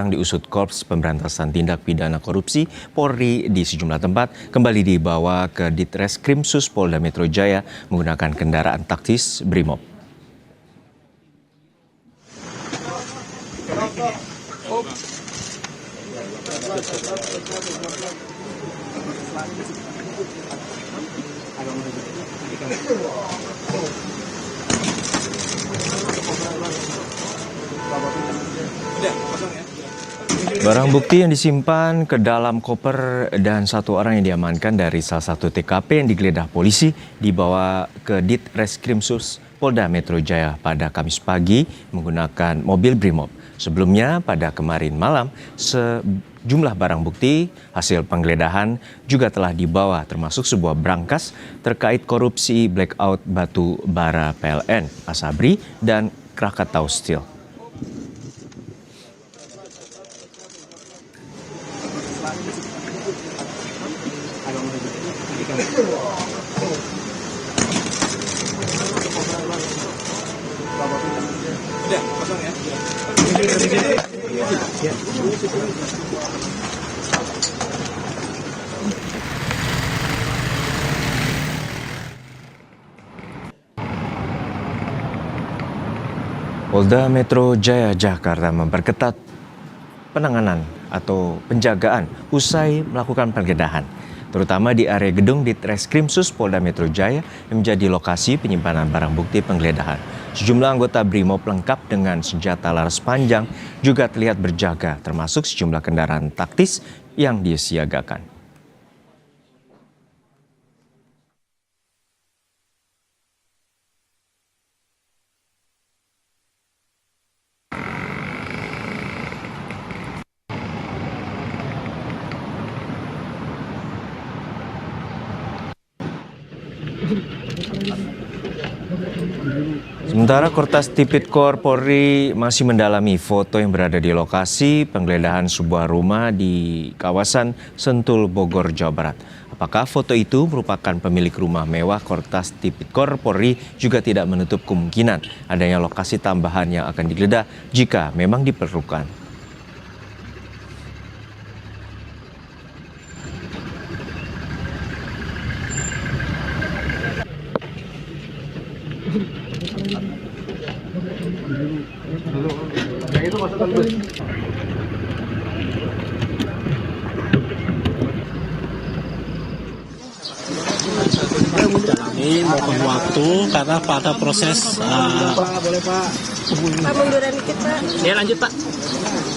Yang diusut Korps Pemberantasan Tindak Pidana Korupsi Polri di sejumlah tempat kembali dibawa ke Ditreskrimsus Polda Metro Jaya menggunakan kendaraan taktis Brimob. Barang bukti yang disimpan ke dalam koper dan satu orang yang diamankan dari salah satu TKP yang digeledah polisi dibawa ke Ditreskrimsus Polda Metro Jaya pada Kamis pagi menggunakan mobil Brimob. Sebelumnya pada kemarin malam sejumlah barang bukti hasil penggeledahan juga telah dibawa termasuk sebuah brankas terkait korupsi blackout batu bara PLN, Asabri dan Krakatau Steel. Polda Metro Jaya Jakarta memperketat penanganan atau penjagaan usai melakukan penggeledahan, terutama di area gedung Ditreskrimsus Polda Metro Jaya yang menjadi lokasi penyimpanan barang bukti penggeledahan. Sejumlah anggota Brimob lengkap dengan senjata laras panjang juga terlihat berjaga, termasuk sejumlah kendaraan taktis yang disiagakan. Sementara Kortas Tipikor Polri masih mendalami foto yang berada di lokasi penggeledahan sebuah rumah di kawasan Sentul, Bogor, Jawa Barat. Apakah foto itu merupakan pemilik rumah mewah? Kortas Tipikor Polri juga tidak menutup kemungkinan adanya lokasi tambahan yang akan digeledah jika memang diperlukan. Ini mohon waktu karena pada proses Pak, munduran dikit, Pak. Ya lanjut, Pak.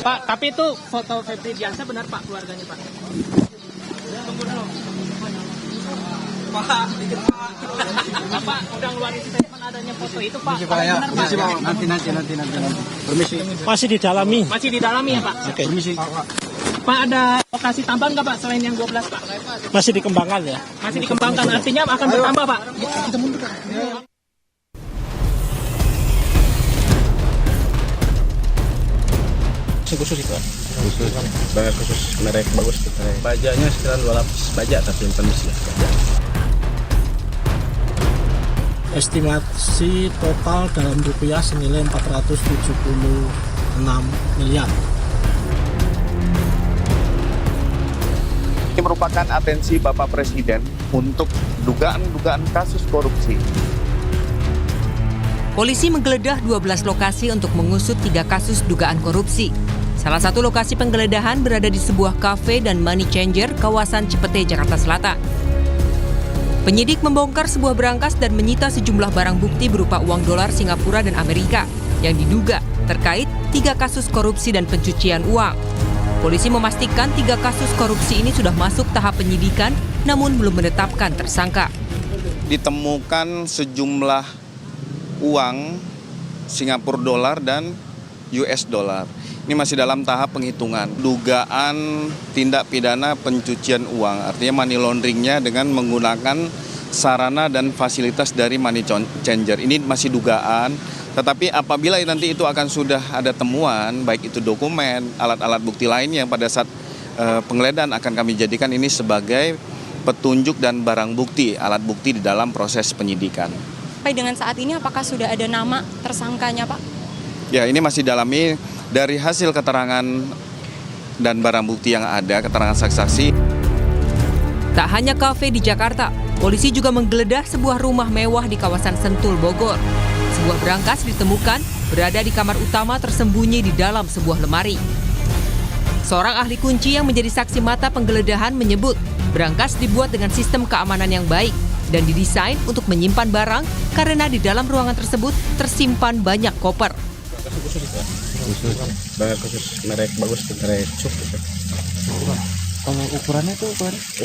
Pak, tapi itu foto Febri Diansyah benar, Pak, keluarganya, Pak? Tunggu dulu. Pak, dikit, Pak. Bapak udah ngeluarin statement adanya foto itu, Pak. Benar, Pak. nanti. Permisi. Masih didalami. Masih didalami ya, Pak? Oke. Permisi. Pak, ada lokasi tambahan nggak, Pak, selain yang 12, Pak? Masih dikembangkan ya. Masih dikembangkan, artinya akan bertambah, Pak? Kita mundur, Pak. Khusus itu. Banyak khusus merek bagus. Bajanya sekitar 2 lapis baja tapi yang permisi ya. Estimasi total dalam rupiah senilai 476 miliar. Ini merupakan atensi Bapak Presiden untuk dugaan-dugaan kasus korupsi. Polisi menggeledah 12 lokasi untuk mengusut 3 kasus dugaan korupsi. Salah satu lokasi penggeledahan berada di sebuah kafe dan money changer kawasan Cipete, Jakarta Selatan. Penyidik membongkar sebuah brankas dan menyita sejumlah barang bukti berupa uang dolar Singapura dan Amerika yang diduga terkait 3 kasus korupsi dan pencucian uang. Polisi memastikan 3 kasus korupsi ini sudah masuk tahap penyidikan namun belum menetapkan tersangka. Ditemukan sejumlah uang Singapura dolar dan US dolar. Ini masih dalam tahap penghitungan. Dugaan tindak pidana pencucian uang, artinya money launderingnya dengan menggunakan sarana dan fasilitas dari money changer. Ini masih dugaan, tetapi apabila nanti itu akan sudah ada temuan, baik itu dokumen, alat-alat bukti lainnya yang pada saat penggeledahan akan kami jadikan ini sebagai petunjuk dan barang bukti, alat bukti di dalam proses penyidikan. Pak, dengan saat ini apakah sudah ada nama tersangkanya, Pak? Ya, ini masih dalami. Dari hasil keterangan dan barang bukti yang ada, keterangan saksi-saksi. Tak hanya kafe di Jakarta, polisi juga menggeledah sebuah rumah mewah di kawasan Sentul, Bogor. Sebuah berangkas ditemukan berada di kamar utama tersembunyi di dalam sebuah lemari. Seorang ahli kunci yang menjadi saksi mata penggeledahan menyebut berangkas dibuat dengan sistem keamanan yang baik dan didesain untuk menyimpan barang karena di dalam ruangan tersebut tersimpan banyak koper. Banyak khusus merek bagus, merek cuk. Kalau ukurannya tuh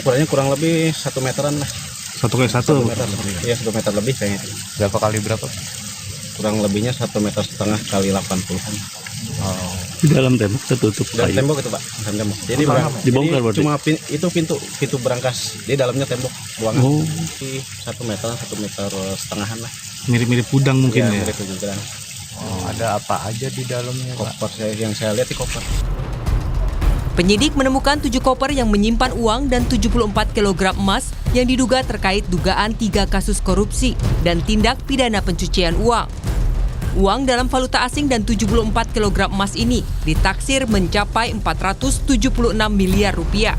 Ukurannya kurang lebih 1 meteran lah. 1 kali 1 meter. Iya, 1 meter lebih kayaknya. berapa kali berapa? Kurang lebihnya 1,5 meter kali 80-an. Di dalam tembok tertutup Dan kayu. tembok itu Pak, bukan tembok. Jadi Dibongkar berarti? cuma itu pintu berangkas. Di dalamnya tembok ruangan. Oh. 1 meter, 1,5 meter lah. Mirip-mirip udang mungkin ya. Mirip juga. Ada apa aja di dalamnya, Pak? Koper yang saya lihat di koper. Penyidik menemukan 7 koper yang menyimpan uang dan 74 kg emas yang diduga terkait dugaan 3 kasus korupsi dan tindak pidana pencucian uang. Uang dalam valuta asing dan 74 kg emas ini ditaksir mencapai 476 miliar rupiah.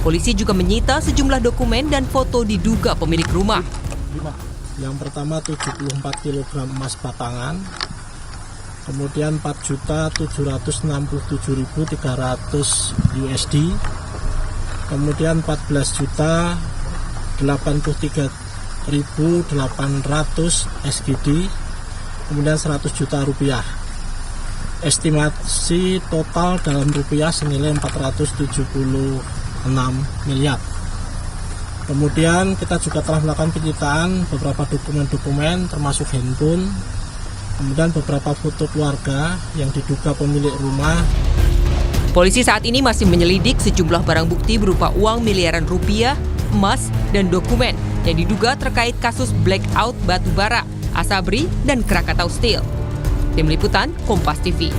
Polisi juga menyita sejumlah dokumen dan foto diduga pemilik rumah. Yang pertama 74 kg emas batangan, kemudian 4.767.300 USD, kemudian 14.083.800 SGD, kemudian 100 juta rupiah. Estimasi total dalam rupiah senilai 476 miliar. Kemudian kita juga telah melakukan penyitaan beberapa dokumen-dokumen termasuk handphone, kemudian beberapa foto keluarga yang diduga pemilik rumah. Polisi saat ini masih menyelidik sejumlah barang bukti berupa uang miliaran rupiah, emas, dan dokumen yang diduga terkait kasus blackout batubara, Asabri, dan Krakatau Steel. Tim Liputan, Kompas TV.